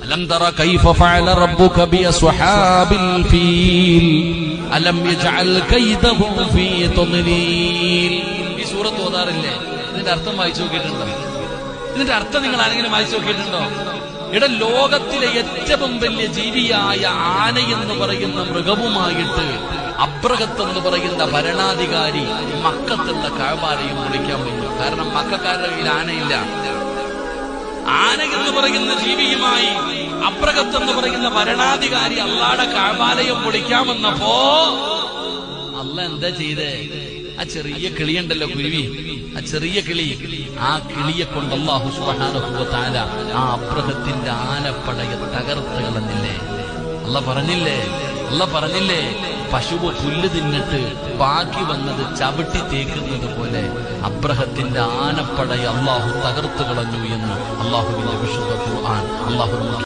അലം തറ കൈഫ ഫഅല റബ്ബുക B അസ്ഹാബിൽ feel അലം യജഅൽ കൈദഹും ഫീ തദ്ലീൽ. ഈ സൂറത്ത് ഓതാറില്ലേ? ഇതിന്റെ അർത്ഥം വായിച്ചു നോക്കിയിട്ടുണ്ടോ? ഇതിന്റെ അർത്ഥം നിങ്ങൾ ആരെങ്കിലും വായിച്ചു നോക്കിയിട്ടുണ്ടോ? ലോകത്തിലെ ഏറ്റവും വലിയ ജീവിയായ ആനയെന്ന് പറയുന്ന മൃഗവുമായിട്ട് അബ്രഹത്ത് എന്ന് പറയുന്ന ഭരണാധികാരി മക്കത്തുള്ള കഅബാലയം വിളിക്കാൻ വന്നു. കാരണം മക്കക്കാരുടെ കയ്യിൽ ആനയില്ല. ആന എന്ന് പറയുന്ന ജീവിയുമായി അബ്രഹത്ത് എന്ന് പറയുന്ന ഭരണാധികാരി അള്ളാഹുടെ കഅബാലയം വിളിക്കാൻ വന്നപ്പോ അള്ളാഹ് എന്താ ചെയ്തേ? ആ ചെറിയ കിളിയുണ്ടല്ലോ, കുരുവി, ആ ചെറിയ കിളി, ആ കിളിയെ കൊണ്ട് അല്ലാഹു സുബ്ഹാനഹു വ തആല ആ അബ്രഹത്തിന്റെ ആനപ്പടയെ തകർത്ത് കളഞ്ഞില്ലേ? അല്ലാഹ് പറഞ്ഞില്ലേ പശുവ് പുല്ല് തിന്നിട്ട് ബാക്കി വന്നത് ചവിട്ടി തേക്കുന്നത് പോലെ അബ്രഹത്തിന്റെ ആനപ്പടയെ അല്ലാഹു തകർത്ത് കളഞ്ഞു എന്ന് അല്ലാഹുവിന്റെ വിശുദ്ധ ഖുർആൻ. അല്ലാഹു